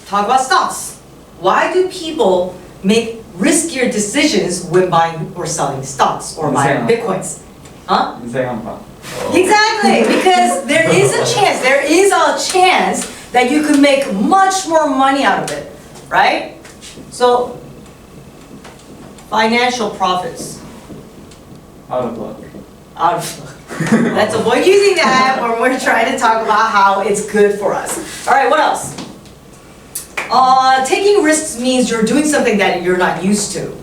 talk about stocks. Why do people make riskier decisions when buying or selling stocks or buying bitcoins? Huh? Exactly, because there is a chance that you could make much more money out of it, right? So, financial profits. Out of luck. Out of luck. Let's avoid using that when we're trying to talk about how it's good for us. All right, what else? Taking risks means you're doing something that you're not used to.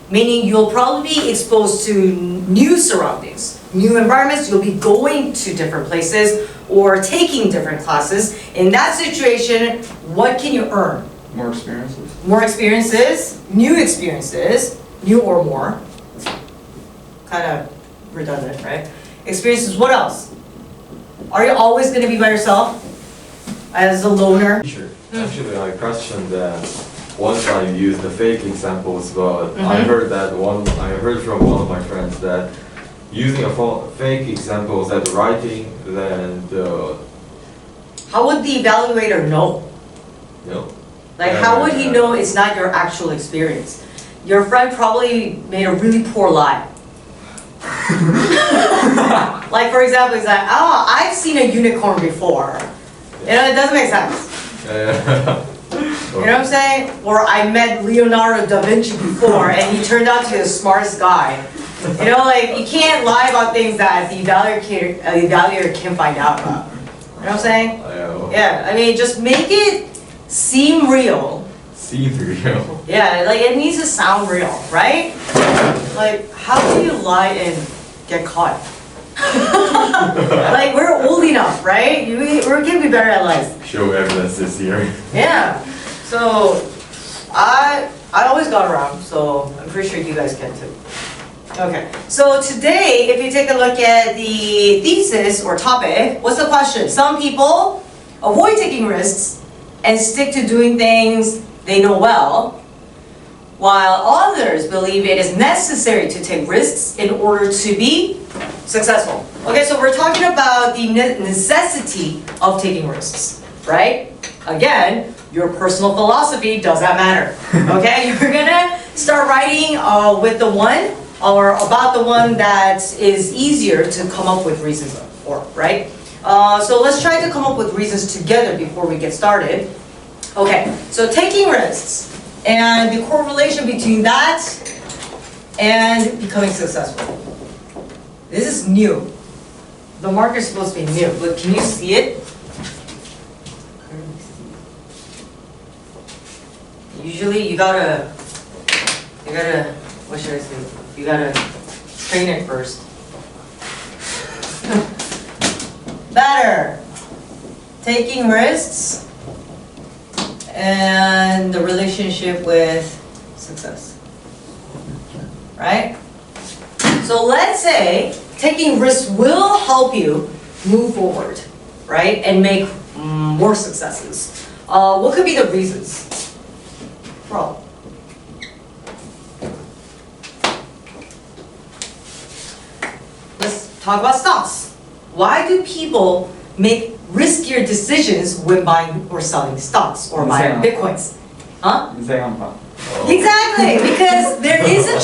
Meaning you'll probably be exposed to new surroundings, new environments, you'll be going to different places or taking different classes. In that situation, what can you earn? More experiences. More experiences, new or more. Kind of redundant, right? Experiences, what else? Are you always going to be by yourself as a loner? Sure. Actually, I questioned that once I used the fake examples, but I heard from one of my friends that using a fake examples at writing, then how would the evaluator know? Like, how would he know it's not your actual experience? Your friend probably made a really poor lie. Like, for example, he's like, oh, I've seen a unicorn before. You know, it doesn't make sense. You know what I'm saying? Or I met Leonardo da Vinci before and he turned out to be the smartest guy. You know, like, you can't lie about things that the evaluator can find out about. You know what I'm saying? Yeah, I mean, just make it seem real. Seem real? Yeah, like, it needs to sound real, right? Like, how do you lie and get caught? Like, we're old enough, right? We're gonna be better at life. Show evidence this year. Yeah. So, I always got around, so I'm pretty sure you guys can too. Okay, so today, if you take a look at the thesis or topic, what's the question? Some people avoid taking risks and stick to doing things they know well, while others believe it is necessary to take risks in order to be successful. Okay, so we're talking about the necessity of taking risks, right? Again, your personal philosophy does not matter. Okay, you're gonna start writing with the one or about the one that is easier to come up with reasons for, right? So let's try to come up with reasons together before we get started. Okay, so taking risks and the correlation between that and becoming successful. This is new. The marker is supposed to be new, but can you see it? Usually you gotta, what should I say? You gotta train it first. Better. Taking risks and the relationship with success. Right? So let's say taking risks will help you move forward, right? And make more successes. What could be the reasons? Bro. Let's talk about stocks. Why do people make riskier decisions when buying or selling stocks or buying bitcoins? Huh? Exactly, because there is a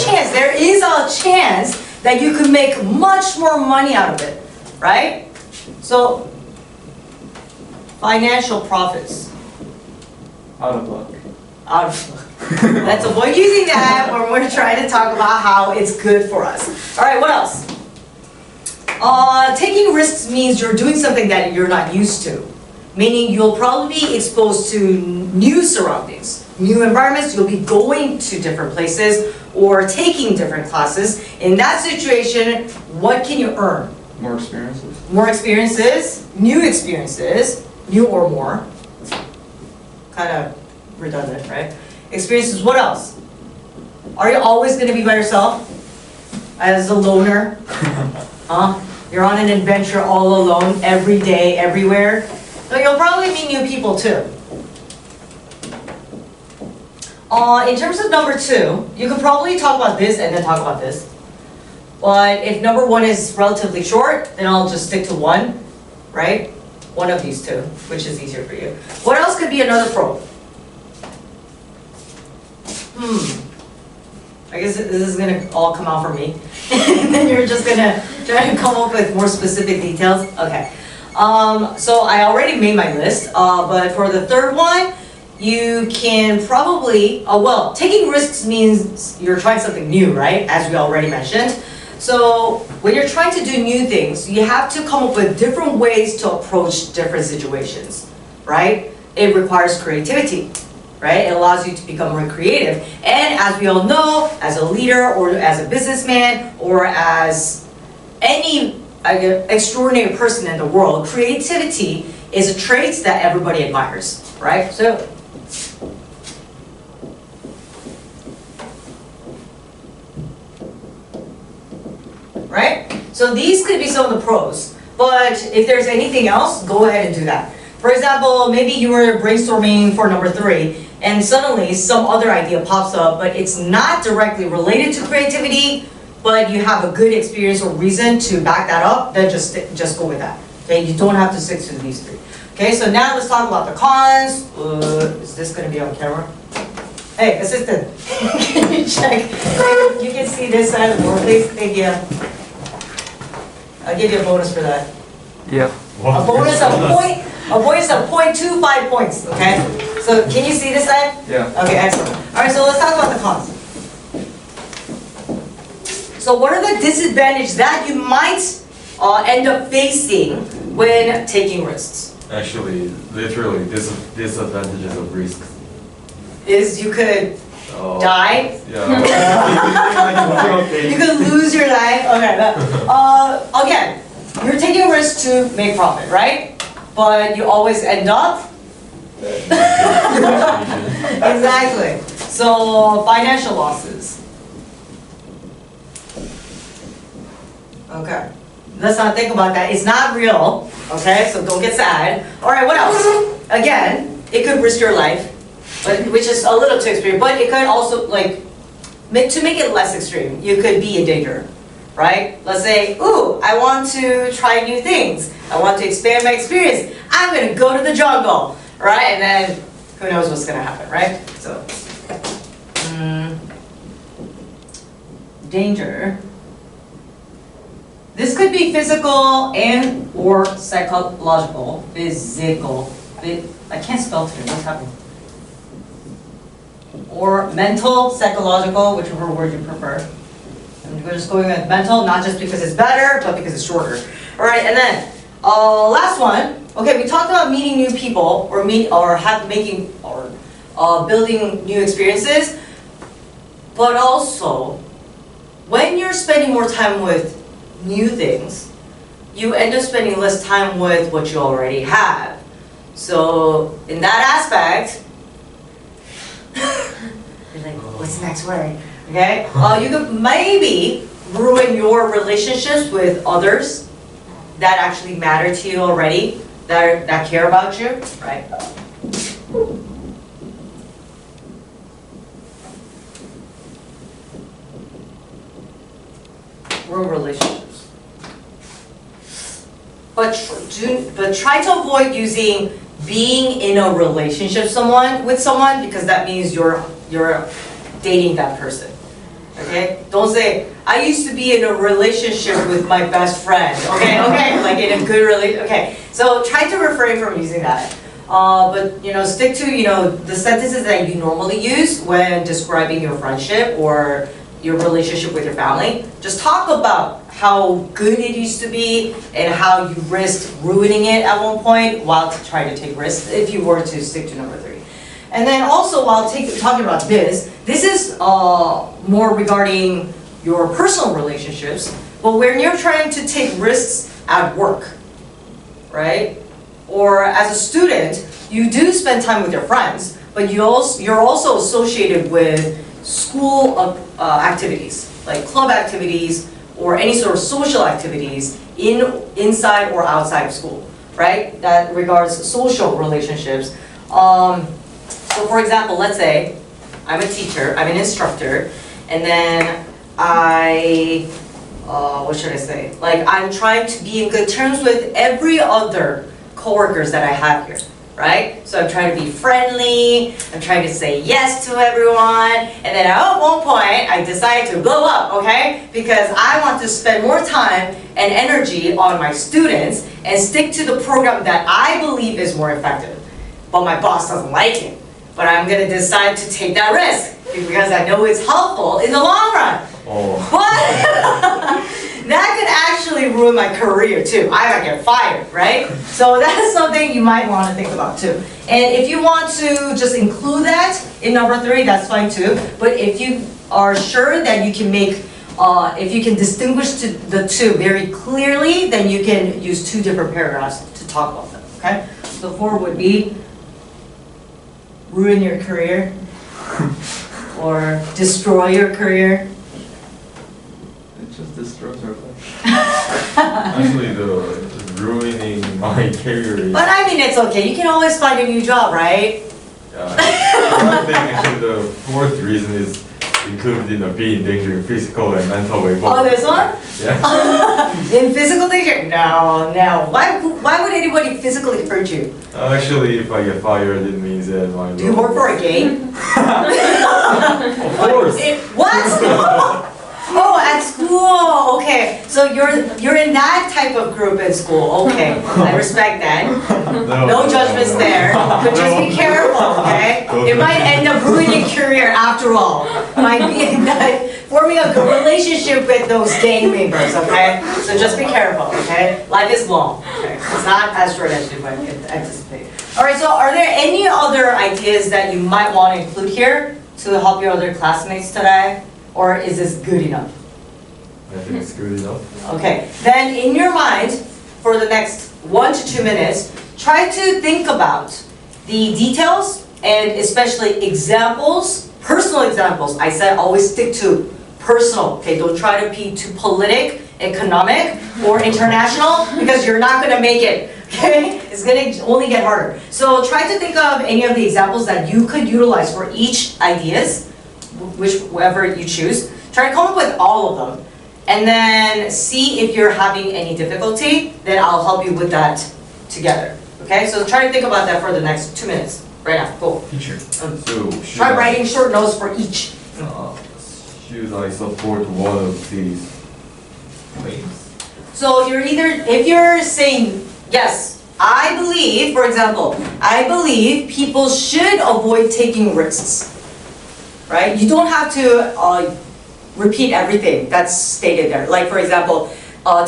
chance that you could make much more money out of it, right? So, financial profits. Out of luck. Out of luck. Let's avoid using that when we're trying to talk about how it's good for us. All right, what else? Taking risks means you're doing something that you're not used to. Meaning you'll probably be exposed to new surroundings, new environments, you'll be going to different places or taking different classes. In that situation, what can you earn? More experiences. More experiences, new or more. Kind of redundant, right? Experiences, what else? Are you always going to be by yourself as a loner? Huh? You're on an adventure all alone, every day, everywhere. So you'll probably meet new people too. In terms of number 2, you could probably talk about this and then talk about this. But if number 1 is relatively short, then I'll just stick to 1, right? One of these two, which is easier for you. What else could be another pro? I guess this is gonna all come out for me. And then you're just gonna try to come up with more specific details. Okay. So I already made my list, but for the third one, you can probably, well, taking risks means you're trying something new, right? As we already mentioned. So when you're trying to do new things, you have to come up with different ways to approach different situations, right? It requires creativity, right? It allows you to become more creative. And as we all know, as a leader or as a businessman or as any extraordinary person in the world, creativity is a trait that everybody admires, right? So, right? So these could be some of the pros, but if there's anything else, go ahead and do that. For example, maybe you were brainstorming for number 3, and suddenly some other idea pops up, but it's not directly related to creativity, but you have a good experience or reason to back that up, then just go with that. Okay, you don't have to stick to these 3. Okay, so now let's talk about the cons. Is this going to be on camera? Hey, assistant, can you check? You can see this side of the door, please. Thank you. I'll give you a bonus for that. Yep. A bonus of 0.25 points. Okay. So can you see this side? Yeah. Okay, excellent. All right, so let's talk about the cons. So what are the disadvantages that you might end up facing when taking risks? Actually, literally, disadvantages of risks. Is you could Oh, die. Yeah. You could lose your life. Okay. Again, you're taking risks to make profit, right? But you always end up. Exactly. So financial losses. Okay. Let's not think about that. It's not real. Okay. So don't get sad. All right. What else? Again, it could risk your life. But, which is a little too extreme, but it could also, like, to make it less extreme, you could be in danger, right? Let's say, ooh, I want to try new things. I want to expand my experience. I'm gonna go to the jungle, right? And then, who knows what's gonna happen, right? So, danger. This could be physical and or psychological. Physical. I can't spell today, what's happening? Or mental, psychological, whichever word you prefer. And we're just going with mental, not just because it's better, but because it's shorter. All right, and then last one. Okay, we talked about meeting new people or building new experiences, but also when you're spending more time with new things, you end up spending less time with what you already have. So in that aspect. You're like, what's the next word? Okay? You could maybe ruin your relationships with others that actually matter to you already, that care about you, right? Ruin relationships. But try to avoid using being in a relationship with someone because that means you're dating that person. Okay? Don't say, I used to be in a relationship with my best friend. Okay, like in a good relationship. Okay, so try to refrain from using that. But stick to the sentences that you normally use when describing your friendship or your relationship with your family. Just talk about how good it used to be and how you risked ruining it at one point while trying to take risks if you were to stick to number 3. And then also while talking about this is more regarding your personal relationships, but when you're trying to take risks at work, right? Or as a student, you do spend time with your friends, but you're also associated with school activities, like club activities, or any sort of social activities inside or outside of school, right? That regards social relationships. So for example, let's say I'm a teacher, I'm an instructor, and then what should I say? Like I'm trying to be in good terms with every other coworkers that I have here, right? So I'm trying to be friendly, I'm trying to say yes to everyone, and then at one point, I decided to blow up, okay? Because I want to spend more time and energy on my students and stick to the program that I believe is more effective. But my boss doesn't like it. But I'm gonna decide to take that risk because I know it's helpful in the long run. Oh. But that could actually ruin my career too. I might get fired, right? So that's something you might want to think about too. And if you want to just include that in number 3, that's fine too. But if you are sure that you can make, if you can distinguish the two very clearly, then you can use 2 different paragraphs to talk about them, okay? So 4 would be ruin your career or destroy your career. It just destroys our life. Actually, the ruining my career is. But I mean, it's okay. You can always find a new job, right? I think actually the 4th reason is included in the be endangering physical and mental well-being. Oh, this one? Yeah. In physical danger? No, no. Why would anybody physically hurt you? Actually, if I get fired, it means that my. Do you work for a game? Of course. What? Oh, at school. Okay, so you're in that type of group at school. Okay, I respect that. No judgments there, but just be careful, okay? It might end up ruining your career after all. Might be forming a good relationship with those gang members, okay? So just be careful, okay? Life is long, okay? It's not as short as you might anticipate. All right, so are there any other ideas that you might want to include here to help your other classmates today? Or is this good enough? I think it's good enough. Okay, then in your mind, for the next 1 to 2 minutes, try to think about the details and especially examples, personal examples. I said always stick to personal, okay? Don't try to be too politic, economic, or international because you're not gonna make it, okay? It's gonna only get harder. So try to think of any of the examples that you could utilize for each ideas, whichever you choose. Try to come up with all of them. And then see if you're having any difficulty, then I'll help you with that together. Okay, so try to think about that for the next 2 minutes. Right now, go. Teacher. So Try writing short notes for each. should I support one of these claims? So you're either, if you're saying, yes, I believe, for example, I believe people should avoid taking risks. Right? You don't have to repeat everything that's stated there. Like for example,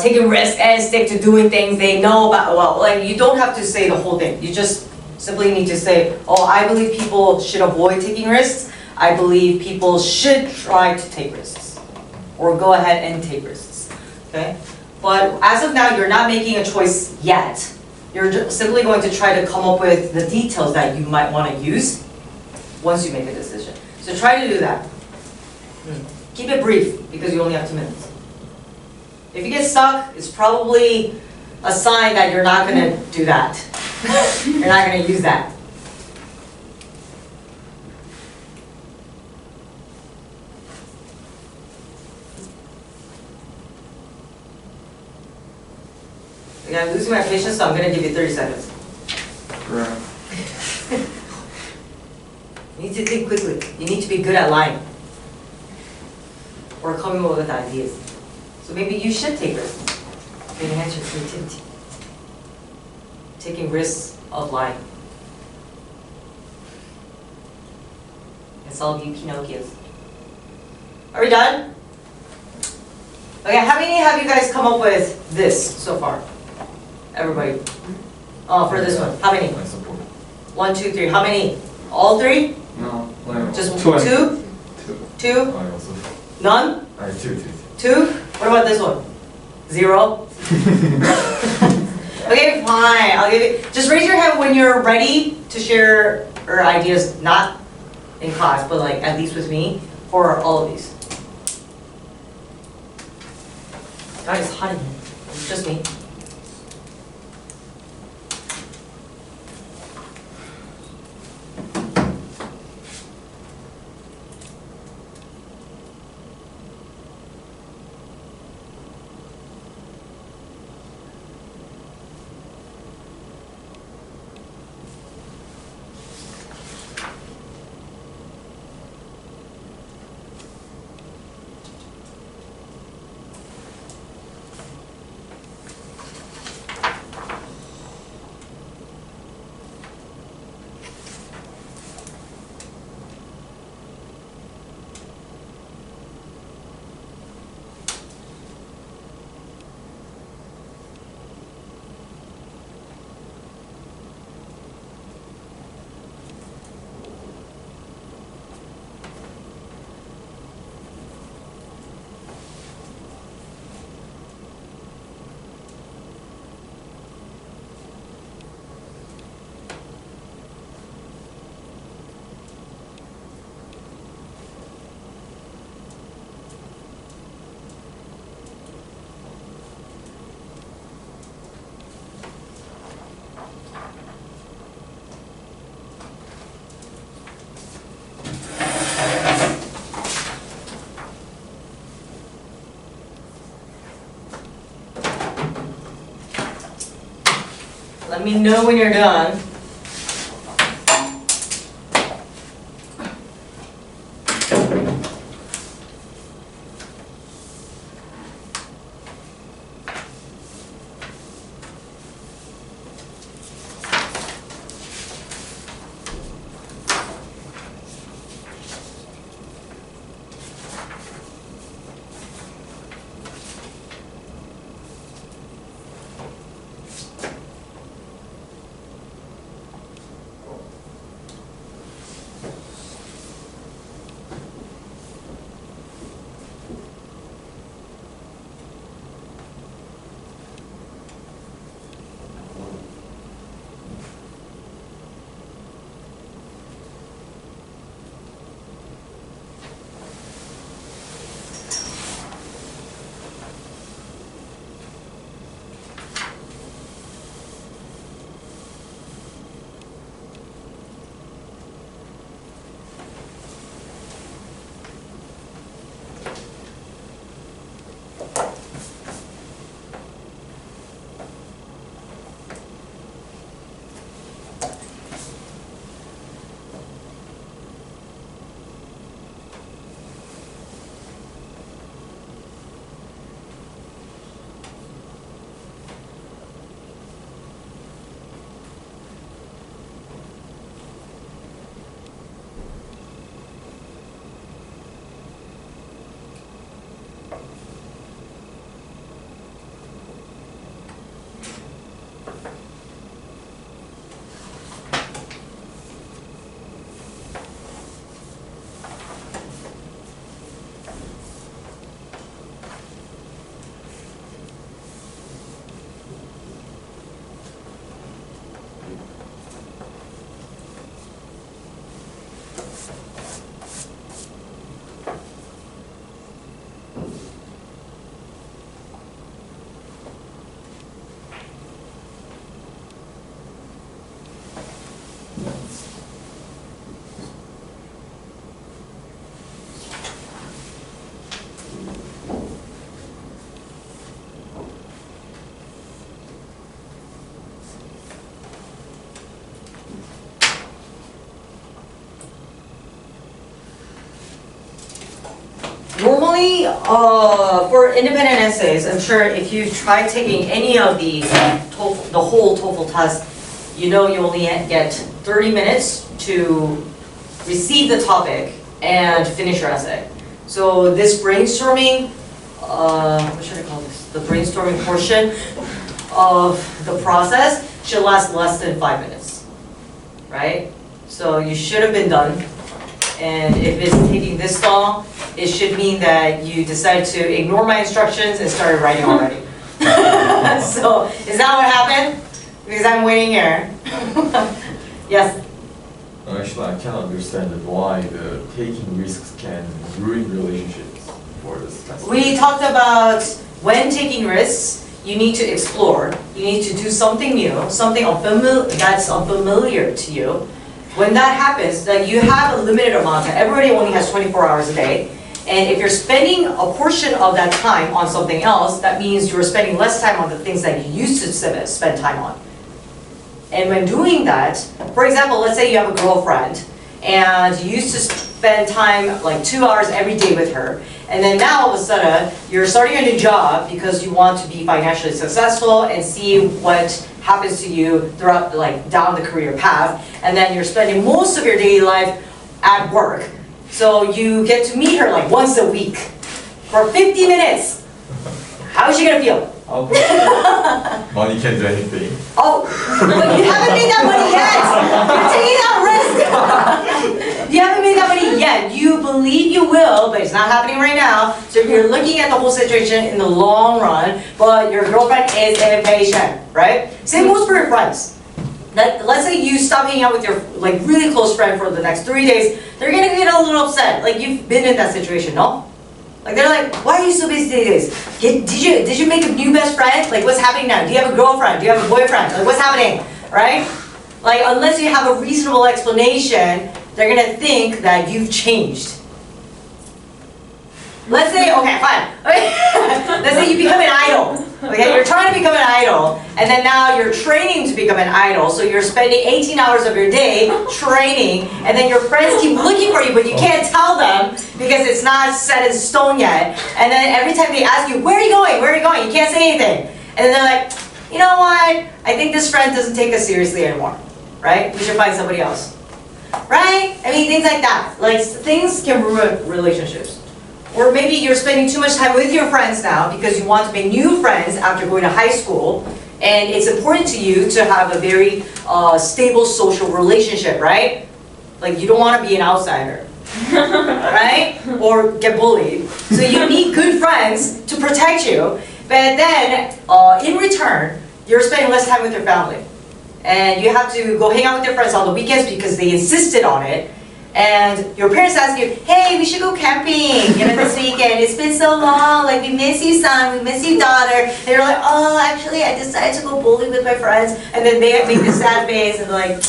taking risks and stick to doing things they know about. Well, like you don't have to say the whole thing. You just simply need to say, oh, I believe people should avoid taking risks. I believe people should try to take risks. Or go ahead and take risks. Okay? But as of now, you're not making a choice yet. You're just simply going to try to come up with the details that you might want to use once you make a decision. So try to do that. Keep it brief because you only have 2 minutes. If you get stuck, it's probably a sign that you're not going to do that. You're not going to use that. Okay, I'm losing my patience, so I'm going to give you 30 seconds. Right. You need to think quickly. You need to be good at lying. Or coming up with ideas. So maybe you should take risks. To enhance your creativity. Taking risks of lying. It's all you Pinocchios. Are we done? Okay, how many have you guys come up with this so far? Everybody. Oh, for this one. How many? I support. 1, 2, 3. How many? All 3? No, like Just 2 and 2? 2? I also. None? Two. 2? What about this one? 0? Okay, fine. I'll give you. Just raise your hand when you're ready to share your ideas, not in class, but like at least with me for all of these. God, it's hot in here. It's just me. Let me know when you're done. Normally, for independent essays, I'm sure if you try taking any of these, the whole TOEFL test, you know you only get 30 minutes to receive the topic and finish your essay. So this brainstorming, what should I call this? The brainstorming portion of the process should last less than 5 minutes, right? So you should have been done. And if it's taking this long, it should mean that you decided to ignore my instructions and started writing already. So, is that what happened? Because I'm waiting here. Yes? Actually, I can't understand why the taking risks can ruin relationships for this test. We talked about when taking risks, you need to explore. You need to do something new, something that's unfamiliar to you. When that happens, like you have a limited amount of time. Everybody only has 24 hours a day. And if you're spending a portion of that time on something else, that means you're spending less time on the things that you used to spend time on. And when doing that, for example, let's say you have a girlfriend and you used to spend time like 2 hours every day with her. And then now all of a sudden, you're starting a new job because you want to be financially successful and see what happens to you throughout, like down the career path. And then you're spending most of your daily life at work. So you get to meet her like once a week for 50 minutes. How is she gonna feel? Money can do anything. Oh, but you haven't made that money yet. You're taking that risk. You haven't made that money yet. You believe you will, but it's not happening right now. So you're looking at the whole situation in the long run, but your girlfriend is impatient, right? Same goes for your friends. Let's say you stop hanging out with your like really close friend for the next 3 days. They're gonna get a little upset. Like you've been in that situation, no? Like they're like, why are you so busy these days? Did you make a new best friend? Like what's happening now? Do you have a girlfriend? Do you have a boyfriend? Like what's happening, right? Like unless you have a reasonable explanation, they're gonna think that you've changed. Let's say, okay, fine. Let's say you become an idol. Okay, you're trying to become an idol, and then now you're training to become an idol, so you're spending 18 hours of your day training, and then your friends keep looking for you, but you can't tell them because it's not set in stone yet. And then every time they ask you, where are you going? Where are you going? You can't say anything. And then they're like, you know what? I think this friend doesn't take us seriously anymore, right? We should find somebody else, right? I mean, things like that. Like, things can ruin relationships. Or maybe you're spending too much time with your friends now because you want to make new friends after going to high school, and it's important to you to have a very stable social relationship, right? Like, you don't want to be an outsider, right? Or get bullied. So you need good friends to protect you, but then in return, you're spending less time with your family. And you have to go hang out with your friends on the weekends because they insisted on it. And your parents ask you, hey, we should go camping, this weekend. It's been so long, like, we miss you, son, we miss you, daughter. And you're like, oh, actually, I decided to go bowling with my friends. And then they make this sad face and they're like,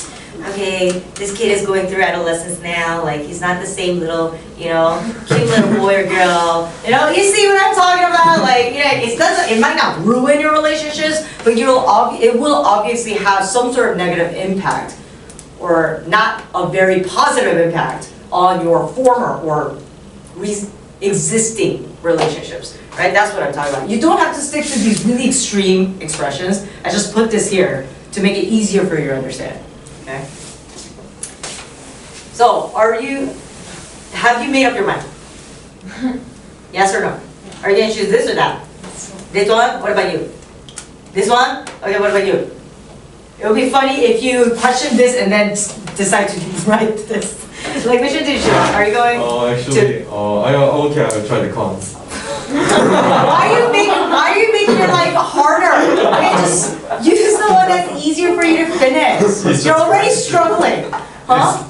okay, this kid is going through adolescence now. Like, he's not the same little, cute little boy or girl. You see what I'm talking about? Like, it might not ruin your relationships, but it will obviously have some sort of negative impact, or not a very positive impact on your former or existing relationships, right? That's what I'm talking about. You don't have to stick to these really extreme expressions. I just put this here to make it easier for you to understand, okay? So, have you made up your mind? Yes or no? Are you gonna choose this or that? This one? What about you? This one? Okay, what about you? It would be funny if you question this and then decide to write this. Like, which one did you choose? Are you going Actually, okay, I'll try the cons. Why are you making your life harder? Okay, just use the one that's easier for you to finish. You're already struggling. Huh?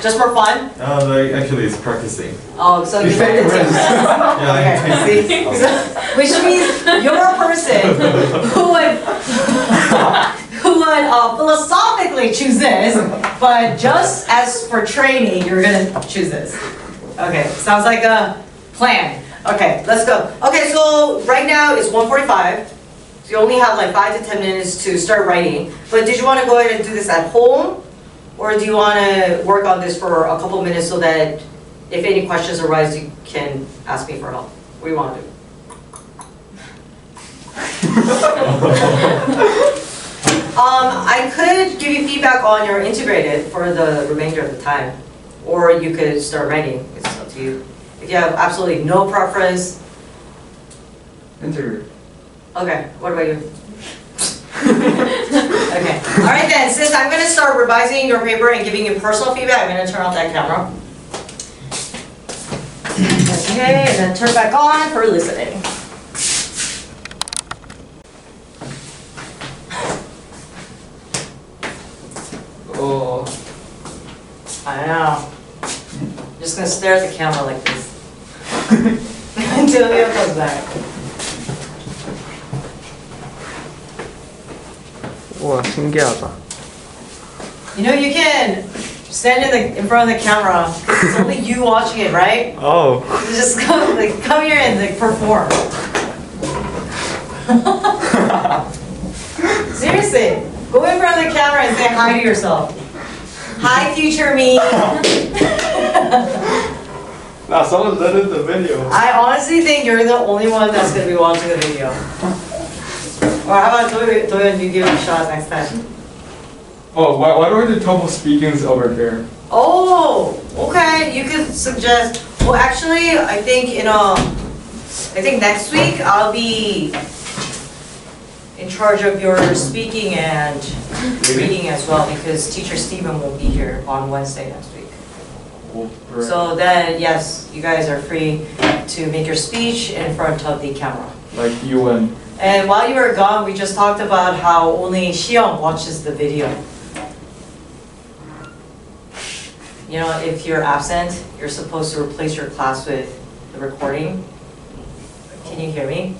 Just for fun? Actually, it's practicing. Oh, so you practice. Yeah, Okay, see? Which means you're a person who would philosophically choose this, but just as for training, you're gonna choose this. Okay, sounds like a plan. Okay, let's go. Okay, so right now it's 1:45. So you only have like 5 to 10 minutes to start writing. But did you want to go ahead and do this at home? Or do you want to work on this for a couple minutes so that if any questions arise, you can ask me for help? What do you want to do? I could give you feedback on your integrated for the remainder of the time. Or you could start writing. It's up to you. If you have absolutely no preference. Integrate. Okay, what about you? Okay, all right then, since I'm gonna start revising your paper and giving you personal feedback, I'm gonna turn off that camera. Okay, and then turn back on for listening. Oh. I know. I'm just gonna stare at the camera like this. Until Leo comes back. 와, 신기하다. You can stand in front of the camera. It's only you watching it, right? Oh. Just come here and perform. Seriously, go in front of the camera and say hi to yourself. Hi, future me. Now someone did it in the video. I honestly think you're the only one that's going to be watching the video. Or how about Doyeon, you give it a shot next time? Oh, why don't we do double speakings over there? Oh, okay. You could suggest. Well, actually, I think next week I'll be in charge of your speaking and reading as well because Teacher Steven will be here on Wednesday next week. Oh, great. So then, yes, you guys are free to make your speech in front of the camera. Like you and... And while you were gone, we just talked about how only Xiong watches the video. If you're absent, you're supposed to replace your class with the recording. Can you hear me?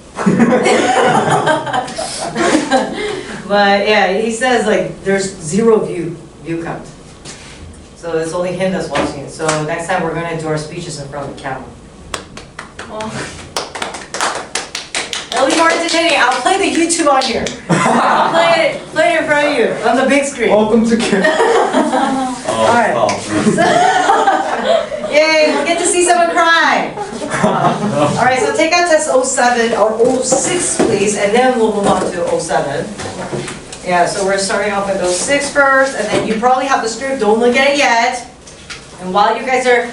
But yeah, he says like there's 0 view count. So it's only him that's watching it. So next time we're gonna do our speeches in front of the camera. It'll be more entertaining. I'll play the YouTube on here. I'll play it in front of you on the big screen. Welcome to camp. Alright. Yay, we'll get to see someone cry. Alright, so take out test 07 or 06, please, and then we'll move on to 07. Yeah, so we're starting off with 06 first, and then you probably have the script, don't look at it yet. And while you guys are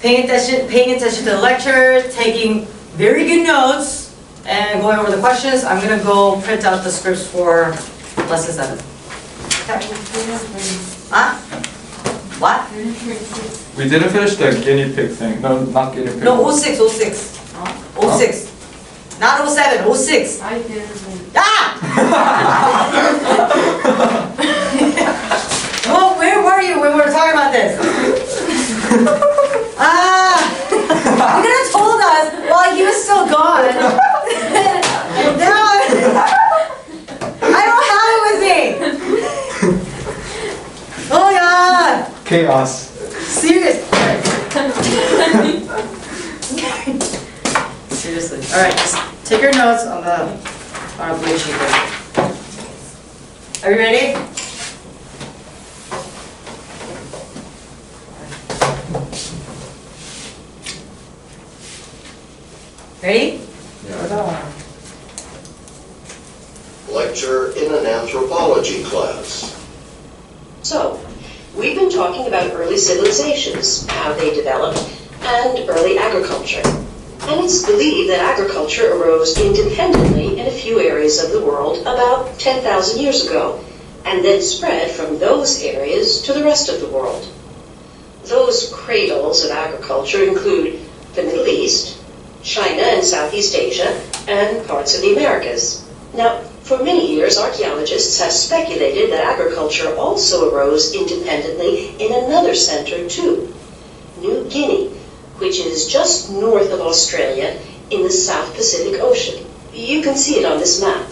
paying attention to the lecture, taking very good notes, and going over the questions, I'm gonna go print out the scripts for lesson 7. Okay? Huh? What? We didn't finish the guinea pig thing. No, not guinea pig. No, 06. Huh? 06. Not 07, 06. I didn't. Ah! Well, where were you when we were talking about this? Ah! You could have told us while he was still gone. Now I don't have it with me. Oh God! Chaos. Serious. Seriously. All right, just take your notes on a blue sheet there. Are you ready? Ready? Lecture in an anthropology class. So, we've been talking about early civilizations, how they developed, and early agriculture. And it's believed that agriculture arose independently in a few areas of the world about 10,000 years ago, and then spread from those areas to the rest of the world. Those cradles of agriculture include the Middle East, China and Southeast Asia, and parts of the Americas. Now, for many years, archaeologists have speculated that agriculture also arose independently in another center too, New Guinea, which is just north of Australia in the South Pacific Ocean. You can see it on this map.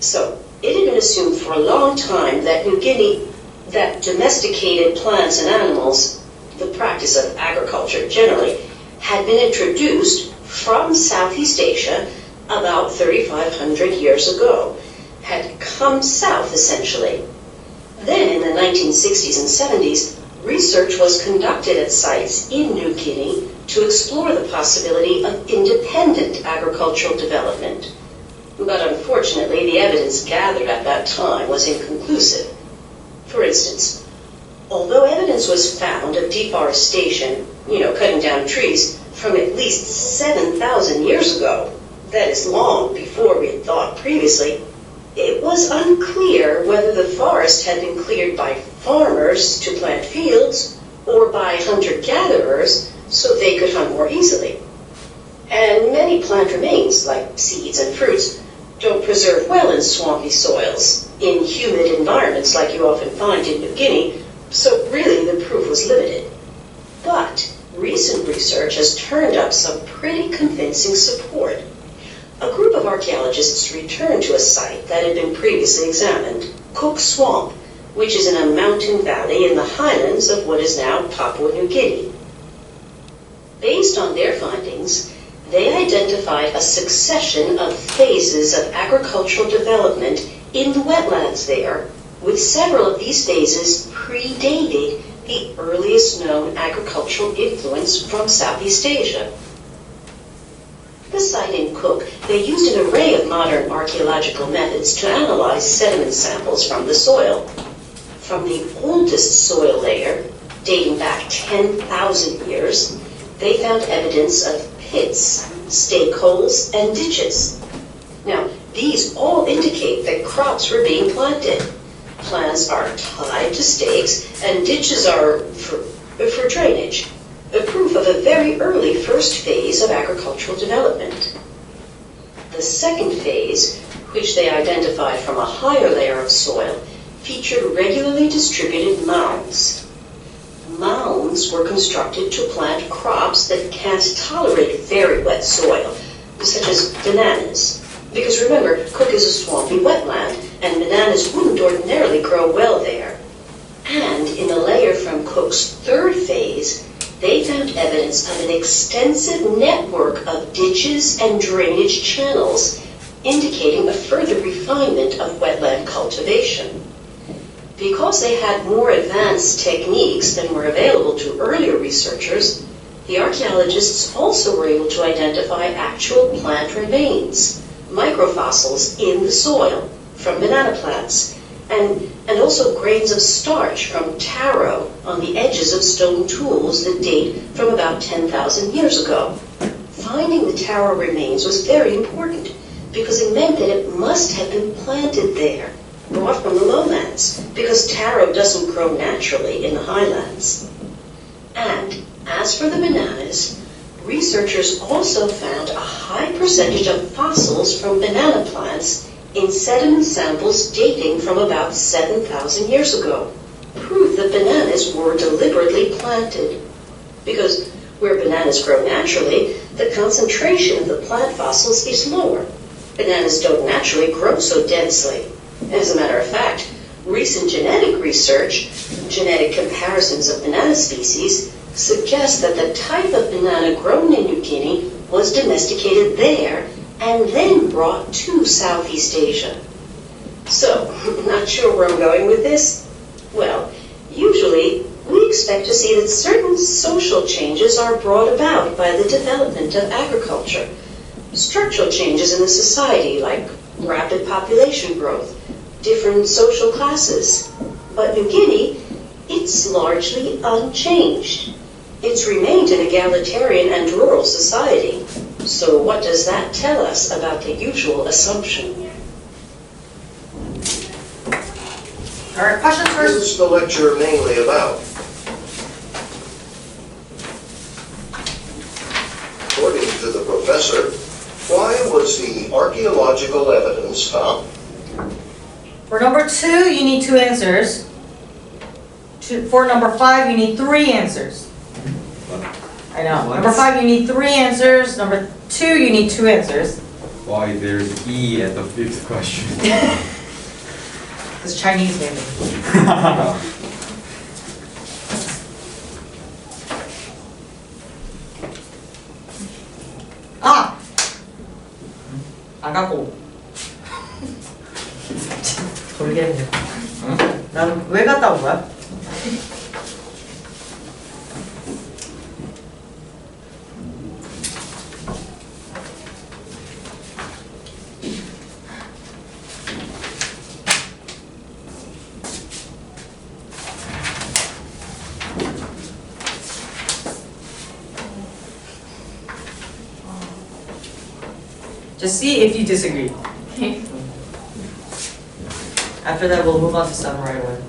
So, it had been assumed for a long time that New Guinea, that domesticated plants and animals, the practice of agriculture generally, had been introduced from Southeast Asia about 3,500 years ago, had come south essentially. Then in the 1960s and 70s, research was conducted at sites in New Guinea to explore the possibility of independent agricultural development. But unfortunately, the evidence gathered at that time was inconclusive. For instance, although evidence was found of deforestation, cutting down trees, from at least 7,000 years ago, that is long before we had thought previously, it was unclear whether the forest had been cleared by farmers to plant fields or by hunter-gatherers so they could hunt more easily. And many plant remains, like seeds and fruits, don't preserve well in swampy soils, in humid environments like you often find in New Guinea, so really the proof was limited. But recent research has turned up some pretty convincing support. A group of archaeologists returned to a site that had been previously examined, Cook Swamp, which is in a mountain valley in the highlands of what is now Papua New Guinea. Based on their findings, they identified a succession of phases of agricultural development in the wetlands there, with several of these phases predating the earliest known agricultural influence from Southeast Asia. The site in Cook, they used an array of modern archaeological methods to analyze sediment samples from the soil. From the oldest soil layer, dating back 10,000 years, they found evidence of pits, stake holes, and ditches. Now, these all indicate that crops were being planted. Plants are tied to stakes, and ditches are for drainage, a proof of a very early first phase of agricultural development. The second phase, which they identified from a higher layer of soil, featured regularly distributed mounds. Mounds were constructed to plant crops that can't tolerate very wet soil, such as bananas. Because remember, Cook is a swampy wetland, and bananas wouldn't ordinarily grow well there. And in the layer from Cook's third phase, they found evidence of an extensive network of ditches and drainage channels, indicating a further refinement of wetland cultivation. Because they had more advanced techniques than were available to earlier researchers, the archaeologists also were able to identify actual plant remains, microfossils in the soil from banana plants, and also grains of starch from taro on the edges of stone tools that date from about 10,000 years ago. Finding the taro remains was very important because it meant that it must have been planted there, brought from the lowlands, because taro doesn't grow naturally in the highlands. And as for the bananas, researchers also found a high percentage of fossils from banana plants in sediment samples dating from about 7,000 years ago, proof that bananas were deliberately planted. Because where bananas grow naturally, the concentration of the plant fossils is lower. Bananas don't naturally grow so densely. As a matter of fact, recent genetic research, genetic comparisons of banana species, suggest that the type of banana grown in New Guinea was domesticated there and then brought to Southeast Asia. So, not sure where I'm going with this? Well, usually we expect to see that certain social changes are brought about by the development of agriculture. Structural changes in the society, like rapid population growth, different social classes. But New Guinea, it's largely unchanged. It's remained an egalitarian and rural society. So what does that tell us about the usual assumption? All right, questions What first? is the lecture mainly about? According to the professor, why was the archaeological evidence found? For number 2, you need 2 answers. For number 5, you need 3 answers. I know. What? Number 5, you need 3 answers. Number 2, you need 2 answers. Why there's E at the 5th question? It's Chinese, maybe. 아! 안 갖고. 모르겠네. 난 왜 갔다 온 거야? Just see if you disagree. After that, we'll move on to 7 right away.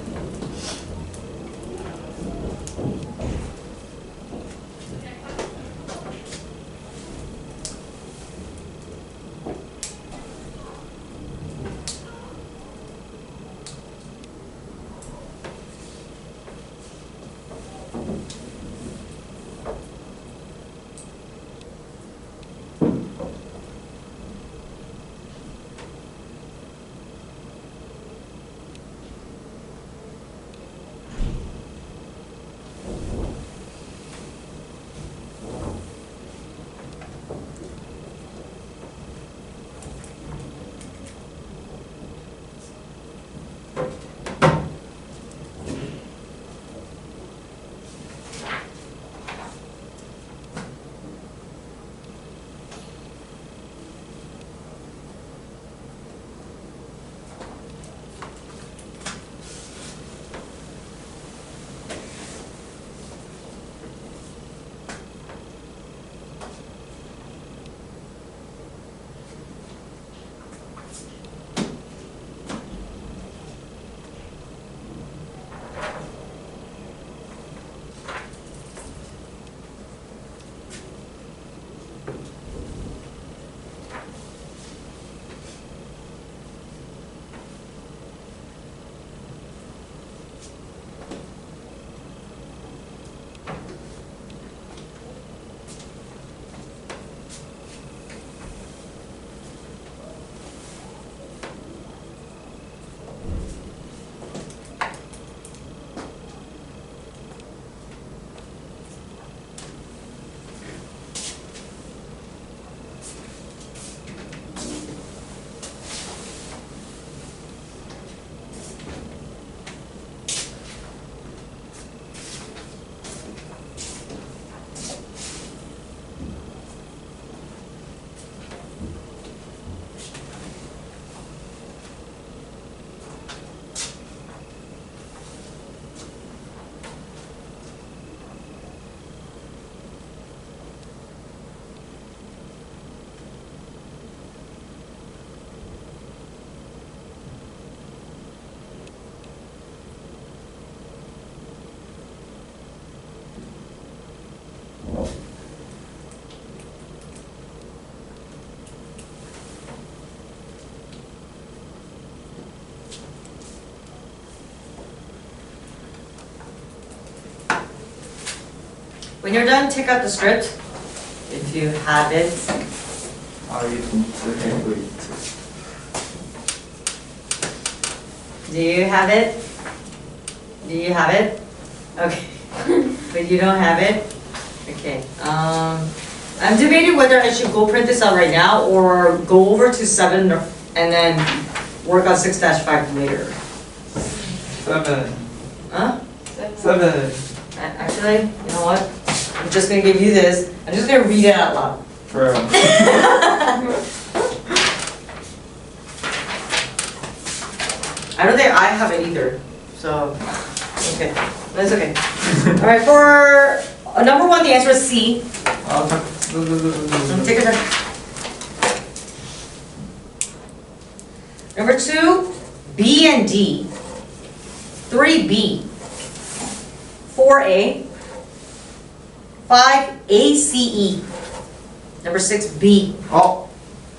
When you're done, take out the script, if you have it. I can't wait. Do you have it? Do you have it? Okay, but you don't have it? Okay, I'm debating whether I should go print this out right now or go over to 7 and then work on 6-5 later. 7. Huh? 7. Actually, you know what? I'm just gonna give you this. I'm just gonna read it out loud. Bro. I don't think I have it either, so, okay, that's okay. All right, for number 1, the answer is C. Take your turn. Number 2, B and D. 3B. 4A. 5 ACE. Number 6, B. Oh.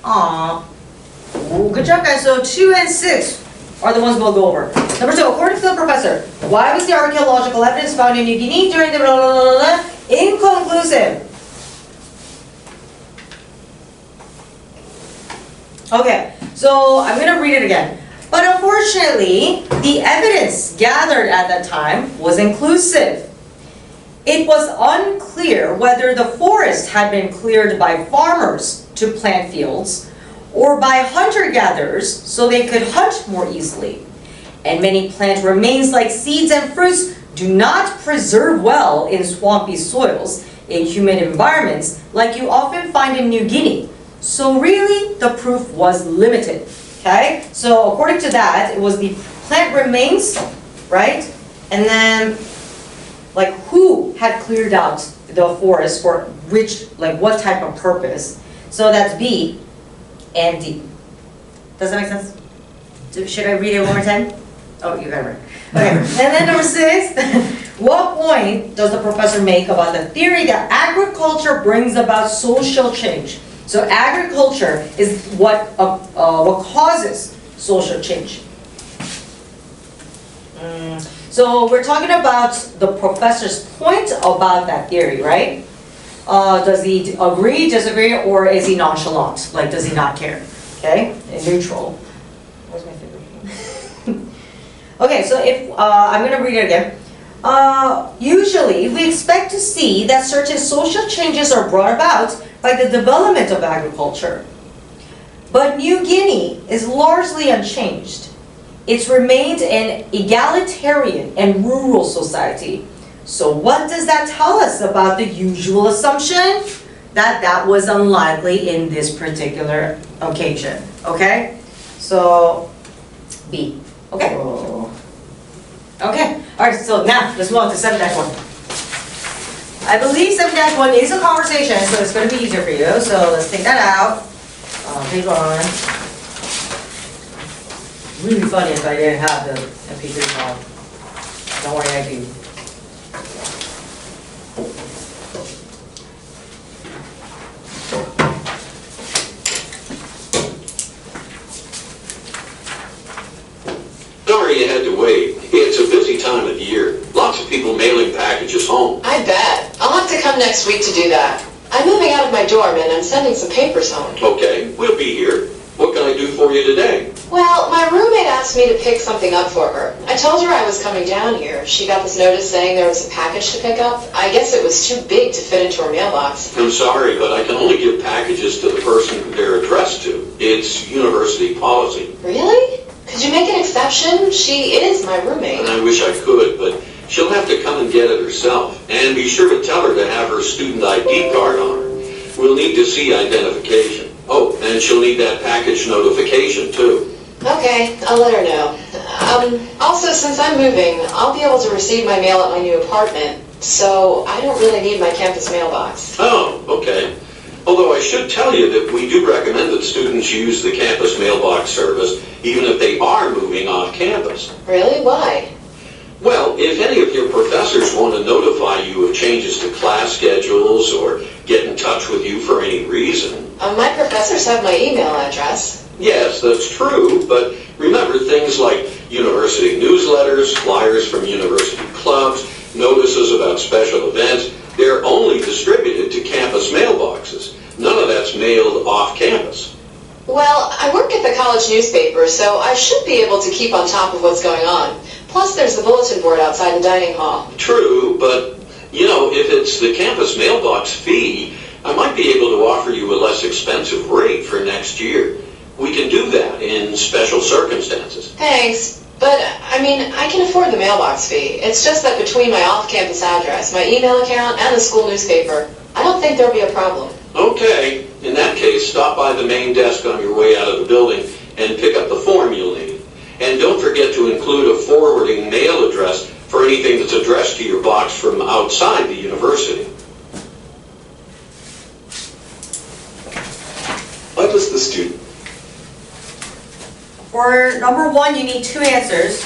Aw. Ooh, good job, guys. So 2 and 6 are the ones we'll go over. Number 2, according to the professor, why was the archaeological evidence found in New Guinea during the blah, blah, blah, blah, inconclusive? Okay, so I'm going to read it again. But unfortunately, the evidence gathered at that time was inclusive. It was unclear whether the forest had been cleared by farmers to plant fields or by hunter-gatherers so they could hunt more easily. And many plant remains like seeds and fruits do not preserve well in swampy soils, in humid environments like you often find in New Guinea. So really, the proof was limited. Okay? So according to that, it was the plant remains, right? And then, like, who had cleared out the forest for which, like, what type of purpose? So that's B and D. Does that make sense? Should I read it one more time? Oh, you got it right. Okay. And then number 6, what point does the professor make about the theory that agriculture brings about social change? So agriculture is what causes social change. So we're talking about the professor's point about that theory, right? Does he agree, disagree, or is he nonchalant? Like, does he not care? Okay, neutral. Where's my finger? Okay, so if I'm going to read it again. Usually, we expect to see that certain social changes are brought about by the development of agriculture. But New Guinea is largely unchanged. It's remained an egalitarian and rural society. So what does that tell us about the usual assumption? That was unlikely in this particular occasion. Okay? So, B. Okay? Oh. Okay. Alright, so now let's move on to 7-1. I believe 7-1 is a conversation, so it's going to be easier for you. So let's take that out. Page 1. Really funny if I didn't have the MP3 file. Don't worry, I do. Sorry you had to wait. It's a busy time of year. Lots of people mailing packages home. I bet. I'll have to come next week to do that. I'm moving out of my dorm and I'm sending some papers home. Okay, we'll be here. What can I do for you today? Well, my roommate asked me to pick something up for her. I told her I was coming down here. She got this notice saying there was a package to pick up. I guess it was too big to fit into her mailbox. I'm sorry, but I can only give packages to the person who they're addressed to. It's university policy. Really? Could you make an exception? She is my roommate. And I wish I could, but she'll have to come and get it herself. And be sure to tell her to have her student ID card on her. We'll need to see identification. Oh, and she'll need that package notification too. Okay, I'll let her know. Also, since I'm moving, I'll be able to receive my mail at my new apartment, so I don't really need my campus mailbox. Oh, okay. Although I should tell you that we do recommend that students use the campus mailbox service even if they are moving off campus. Really? Why? Well, if any of your professors want to notify you of changes to class schedules or get in touch with you for any reason. My professors have my email address. Yes, that's true, but remember things like university newsletters, flyers from university clubs, notices about special events, they're only distributed to campus mailboxes. None of that's mailed off campus. Well, I work at the college newspaper, so I should be able to keep on top of what's going on. Plus, there's the bulletin board outside the dining hall. True, but, if it's the campus mailbox fee, I might be able to offer you a less expensive rate for next year. We can do that in special circumstances. Thanks, but, I can afford the mailbox fee. It's just that between my off-campus address, my email account, and the school newspaper, I don't think there'll be a problem. Okay, in that case, stop by the main desk on your way out of the building and pick up the form you'll need. And don't forget to include a forwarding mail address for anything that's addressed to your box from outside the university. What does the student? For number 1, you need 2 answers.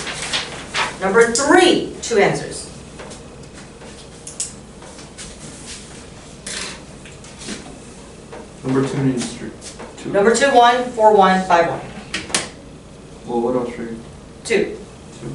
Number 3, 2 answers. Number 2 needs 2. Number 2, 1, 4, 1, 5, 1. Well, what else should 2. 2?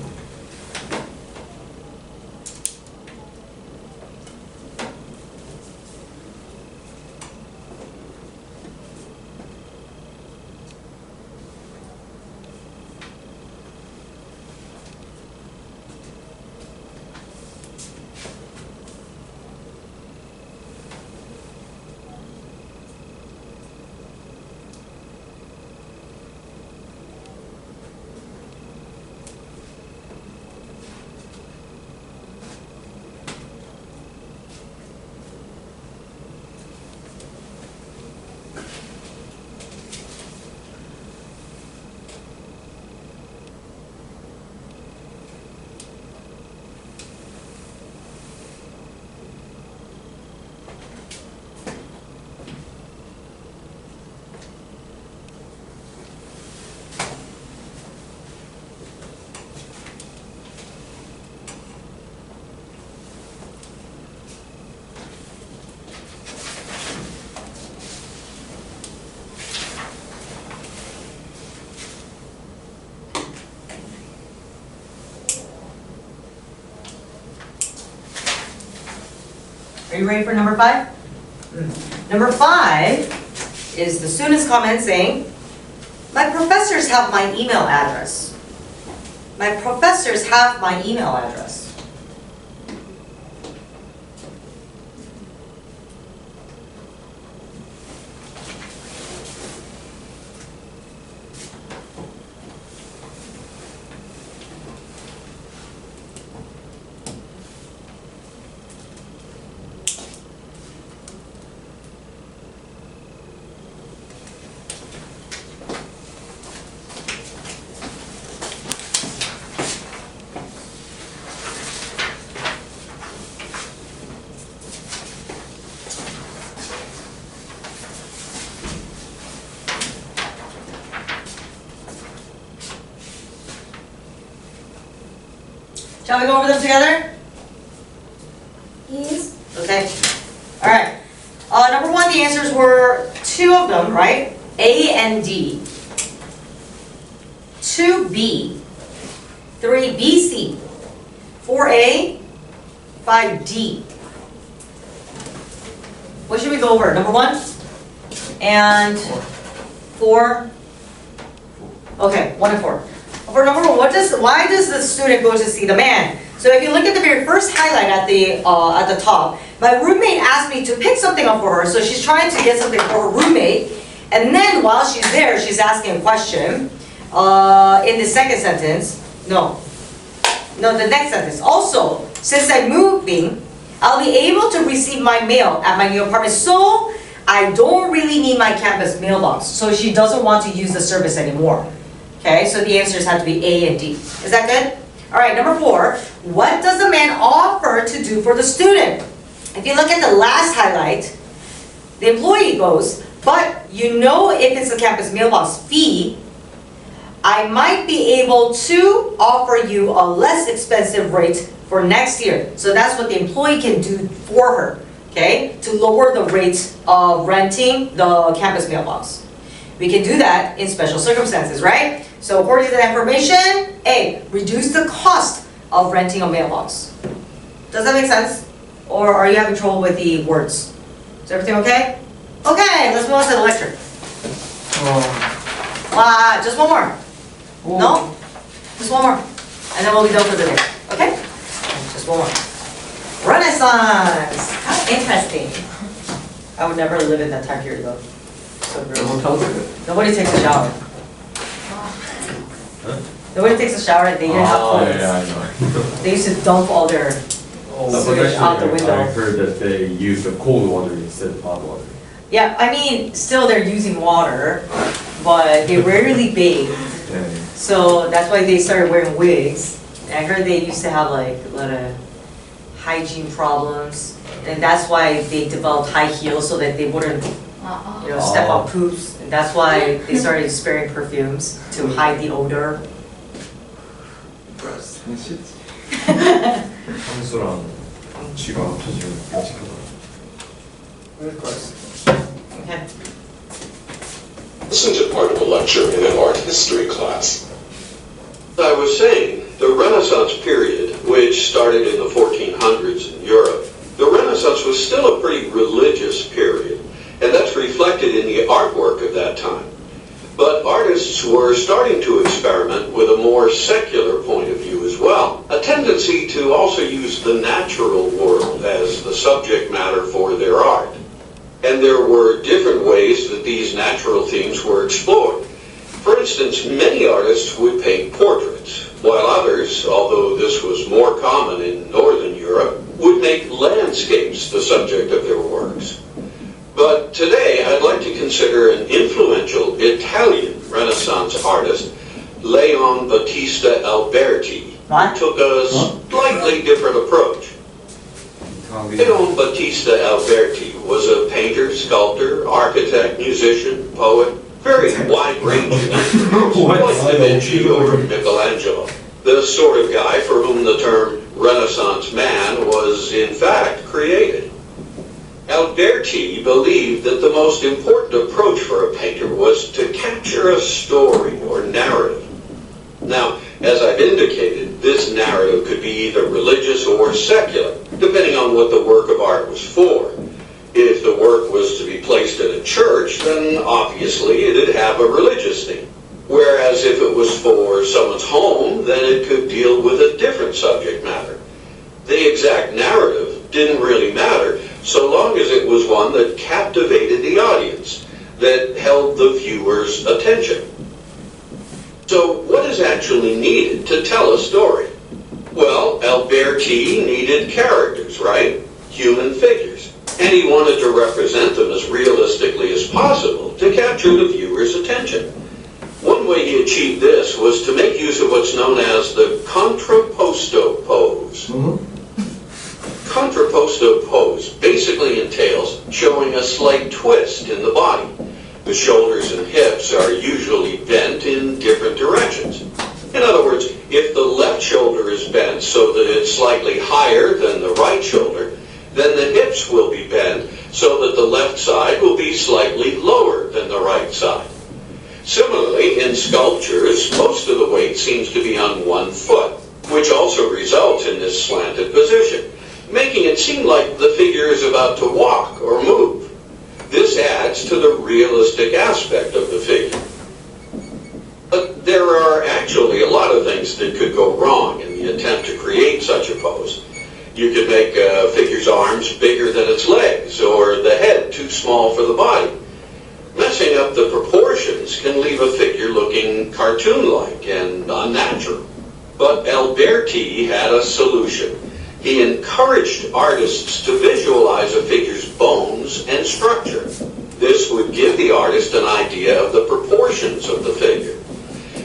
Are you ready for number 5? Number 5 is the student's comment saying, my professors have my email address. My professors have my email address. Shall we go over them together? Yes. Okay. All right. Number 1, the answers were 2 of them, right? A and D. 2B. 3BC. 4A. 5D. What should we go over? Number 1 and 4. Okay, 1 and 4. For number 1, why does the student go to see the man? So if you look at the very first highlight at the top, my roommate asked me to pick something up for her, so she's trying to get something for her roommate, and then while she's there, she's asking a question. In the second sentence, no, the next sentence. Also, since I'm moving, I'll be able to receive my mail at my new apartment, so I don't really need my campus mailbox. So she doesn't want to use the service anymore. Okay, so the answers have to be A and D. Is that good? All right, number 4. What does the man offer to do for the student? If you look at the last highlight, the employee goes, but if it's a campus mailbox fee, I might be able to offer you a less expensive rate for next year. So that's what the employee can do for her, okay, to lower the rate of renting the campus mailbox. We can do that in special circumstances, right? So according to the information, A, reduce the cost of renting a mailbox. Does that make sense? Or are you having trouble with the words? Is everything okay? Okay, let's move on to the lecture. Just one more. No? Just one more. And then we'll be done for the day. Okay? Just one more. Renaissance! How interesting. I would never live in that time period though. So gross. Nobody takes a shower. Nobody takes a shower and they didn't have toilets. Yeah, I know. They used to dump all their sewage out the I window. heard that they use the cold water instead of hot water. Yeah, I mean, still they're using water, but they rarely bathe. Yeah. So that's why they started wearing wigs. And I heard they used to have like a lot of hygiene problems. And that's why they developed high heels so that they wouldn't, step on poops. And that's why they started spraying perfumes to hide the odor. 향수랑 쥐가 합쳐지면 끔찍하다. Of course. Okay. Listen to part of a lecture in an art history class. I was saying, the Renaissance period, which started in the 1400s in Europe, the Renaissance was still a pretty religious period, and that's reflected in the artwork of that time. But artists were starting to experiment with a more secular point of view as well, a tendency to also use the natural world as the subject matter for their art. And there were different ways that these natural themes were explored. For instance, many artists would paint portraits, while others, although this was more common in Northern Europe, would make landscapes the subject of their works. But today, I'd like to consider an influential Italian Renaissance artist, Leon Battista Alberti, who took a slightly different approach. Leon Battista Alberti was a painter, sculptor, architect, musician, poet, very wide-ranging, like Da Vinci or Michelangelo, the sort of guy for whom the term Renaissance man was in fact created. Alberti believed that the most important approach for a painter was to capture a story or narrative. Now, as I've indicated, this narrative could be either religious or secular, depending on what the work of art was for. If the work was to be placed in a church, then obviously it'd have a religious theme. Whereas if it was for someone's home, then it could deal with a different subject matter. The exact narrative didn't really matter, so long as it was one that captivated the audience, that held the viewer's attention. So what is actually needed to tell a story? Well, Alberti needed characters, right? Human figures. And he wanted to represent them as realistically as possible to capture the viewer's attention. One way he achieved this was to make use of what's known as the contrapposto pose. Contrapposto pose basically entails showing a slight twist in the body. The shoulders and hips are usually bent in different directions. In other words, if the left shoulder is bent so that it's slightly higher than the right shoulder, then the hips will be bent so that the left side will be slightly lower than the right side. Similarly, in sculptures, most of the weight seems to be on one foot, which also results in this slanted position, making it seem like the figure is about to walk or move. This adds to the realistic aspect of the figure. But there are actually a lot of things that could go wrong in the attempt to create such a pose. You could make a figure's arms bigger than its legs, or the head too small for the body. Messing up the proportions can leave a figure looking cartoon-like and unnatural. But Alberti had a solution. He encouraged artists to visualize a figure's bones and structure. This would give the artist an idea of the proportions of the figure.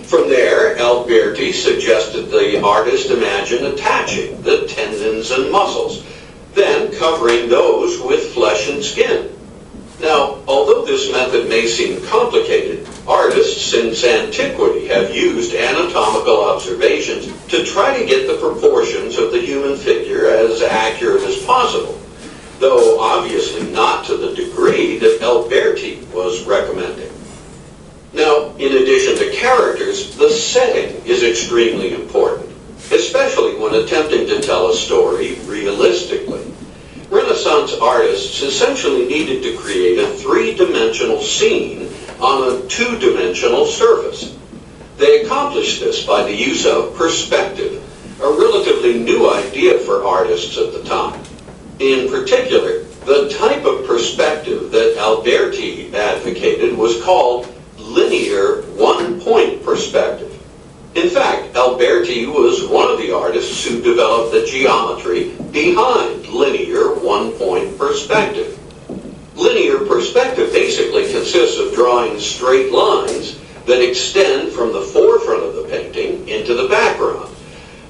From there, Alberti suggested the artist imagine attaching the tendons and muscles, then covering those with flesh and skin. Now, although this method may seem complicated, artists since antiquity have used anatomical observations to try to get the proportions of the human figure as accurate as possible, though obviously not to the degree that Alberti was recommending. Now, in addition to characters, the setting is extremely important, especially when attempting to tell a story realistically. Renaissance Renaissance artists essentially needed to create a three-dimensional scene on a two-dimensional surface. They accomplished this by the use of perspective, a relatively new idea for artists at the time. In particular, the type of perspective that Alberti advocated was called linear one-point perspective. In fact, Alberti was one of the artists who developed the geometry behind linear one-point perspective. Linear perspective basically consists of drawing straight lines that extend from the forefront of the painting into the background.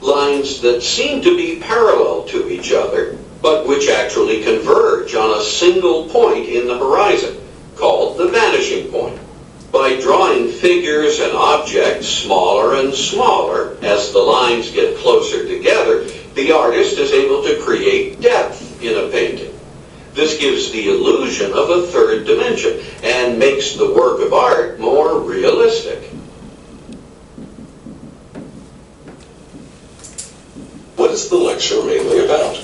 Lines that seem to be parallel to each other, but which actually converge on a single point in the horizon, called the vanishing point. By drawing figures and objects smaller and smaller as the lines get closer together, the artist is able to create depth in a painting. This gives the illusion of a third dimension and makes the work of art more realistic. What is the lecture mainly about?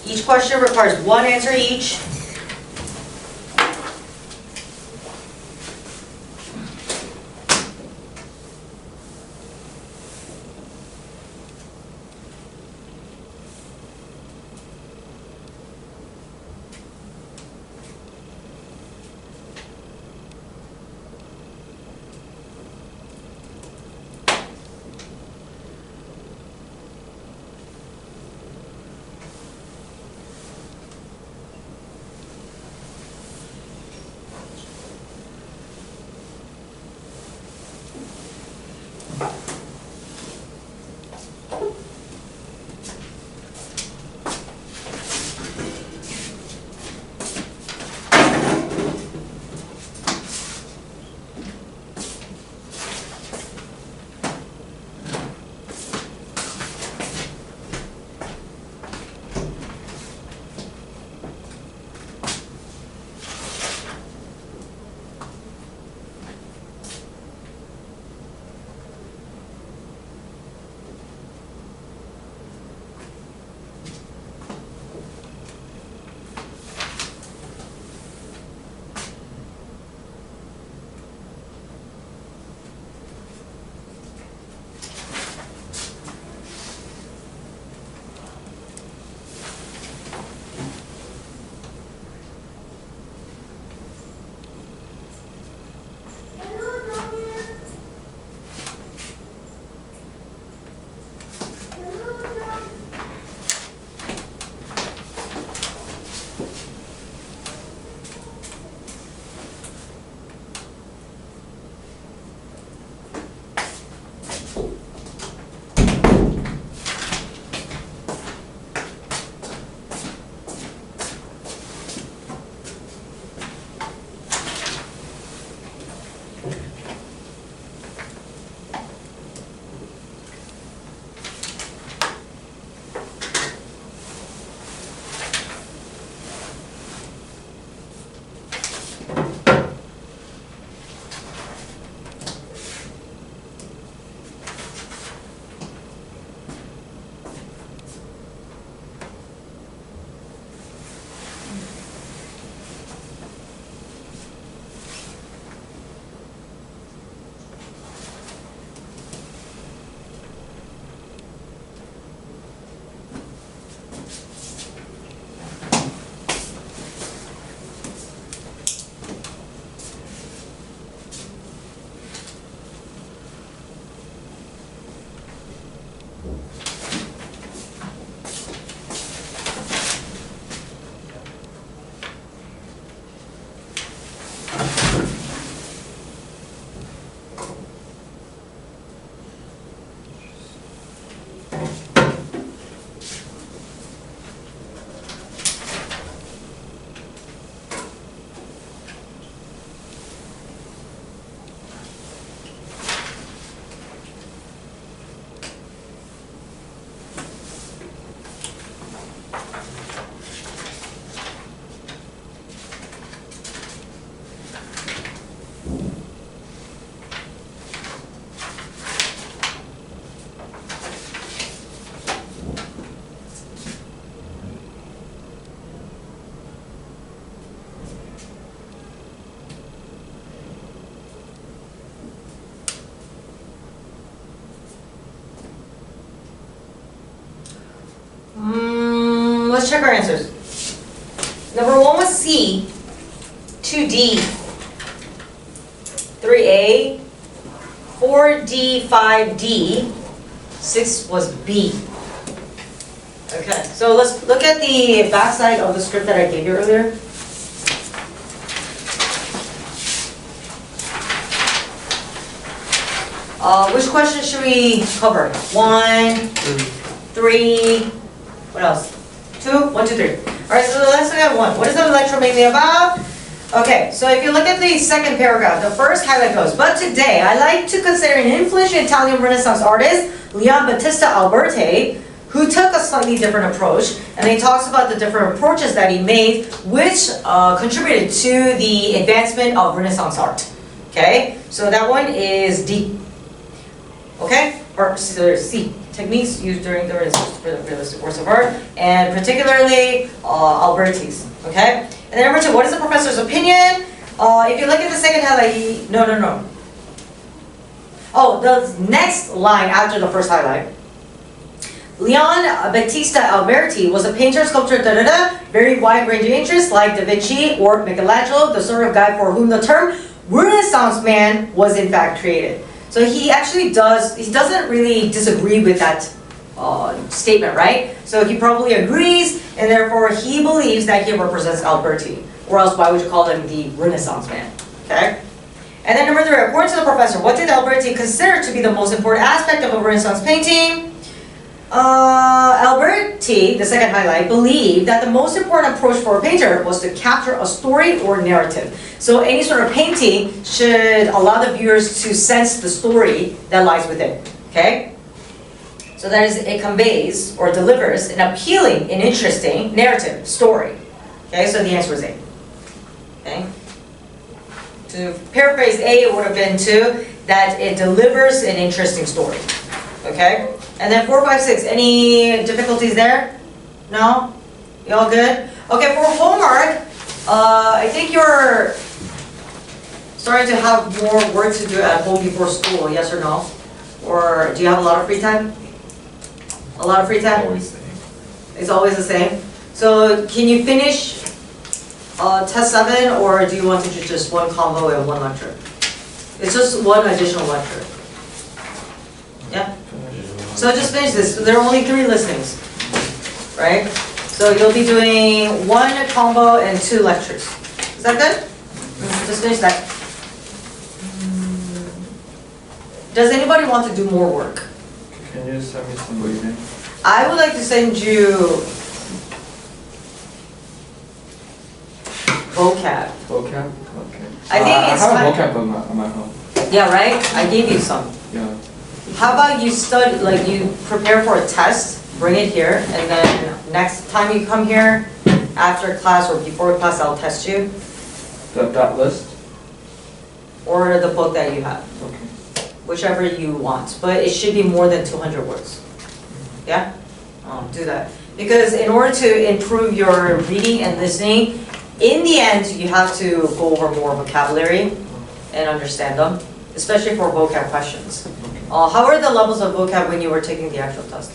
Each question requires one answer each. let's check our answers. Number 1 was C, 2D, 3A, 4D, 5D, 6 was B. Okay, so let's look at the back side of the script that I gave you earlier. Which question should we cover? 1, 3, what else? 2? 1, 2, 3. Alright, so let's look at 1. What is the lecture mainly about? Okay, so if you look at the second paragraph, the first highlight goes, but today I like to consider an influential Italian Renaissance artist, Leon Battista Alberti, who took a slightly different approach, and he talks about the different approaches that he made, which contributed to the advancement of Renaissance art. Okay, so that one is D. Okay, or C, techniques used during the Renaissance for the realistic works of art, and particularly Alberti's. Okay, and then number 2, what is the professor's opinion? If you look at the second highlight, no. Oh, the next line after the first highlight. Leon Battista Alberti was a painter, sculptor, very wide-ranging interests like Da Vinci or Michelangelo, the sort of guy for whom the term Renaissance man was in fact created. So he actually doesn't really disagree with that statement, right? So he probably agrees, and therefore he believes that he represents Alberti, or else why would you call him the Renaissance man, okay? And then number 3, according to the professor, what did Alberti consider to be the most important aspect of a Renaissance painting? Alberti, the second highlight, believed that the most important approach for a painter was to capture a story or narrative. So any sort of painting should allow the viewers to sense the story that lies within, okay? So that is, it conveys or delivers an appealing and interesting narrative, story. Okay, so the answer is A. Okay? To paraphrase A, it would have been that it delivers an interesting story. Okay? And then 4, 5, 6, any difficulties there? No? You all good? Okay, for homework, I think you're starting to have more work to do at home before school, yes or no? Or do you have a lot of free time? A lot of free time? Always same. It's always the same? So can you finish test 7, or do you want to do just one combo and one lecture? It's just one additional lecture. Yeah? So just finish this. There are only 3 listenings, right? So you'll be doing 1 combo and 2 lectures. Is that good? Just finish that. Does anybody want to do more work? Can you send me some reading? I would like to send you vocab. Vocab? Okay. I think it's I time- have vocab on my home. Yeah, right? I gave you some. Yeah. How about you study, like you prepare for a test, bring it here, and then next time you come here, after class or before class, I'll test you, That list? or the book that you have, Okay. whichever you want. But it should be more than 200 words. Yeah? Do that. Because in order to improve your reading and listening, in the end, you have to go over more vocabulary and understand them, especially for vocab questions. How are the levels of vocab when you were taking the actual test?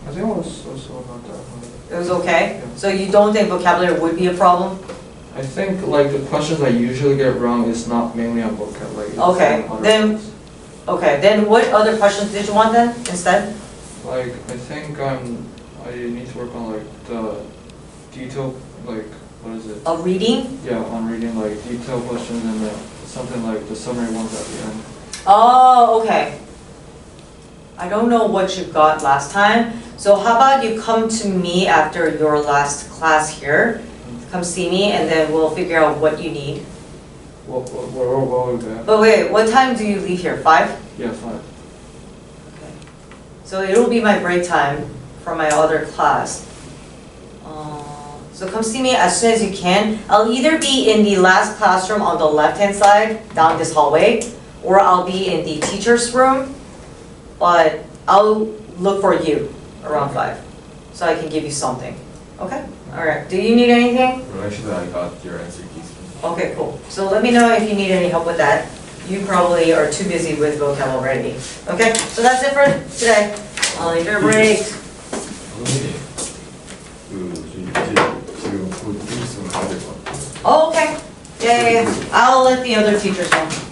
I think it was also not that hard. It was okay? Yeah. So you don't think vocabulary would be a problem? I think like the questions I usually get wrong is not mainly on vocabulary. It's Okay, on other then- things. Okay, then what other questions did you want then, instead? Like I think I need to work on like the detail, like what is it? Of reading? Yeah, on reading like detailed questions and something like the summary ones at the end. Oh, okay. I don't know what you got last time, so how about you come to me after your last class here? Come see me, and then we'll figure out what you need. What will we have? But wait, what time do you leave here, 5? Yeah, 5. Okay. So it'll be my break time from my other class. So come see me as soon as you can. I'll either be in the last classroom on the left-hand side, down this hallway, or I'll be in the teacher's room, but I'll look for you around 5, so I can give you something. Okay? All right. Do you need anything? Well, actually, I got your answer keys. Okay, cool. So let me know if you need any help with that. You probably are too busy with vocab already. Okay? So that's it for today. I'll leave your break. Ooh, gee. 곧 생겼으면 가야 될 것 같아요. Oh, okay. Yeah. I'll let the other teachers know.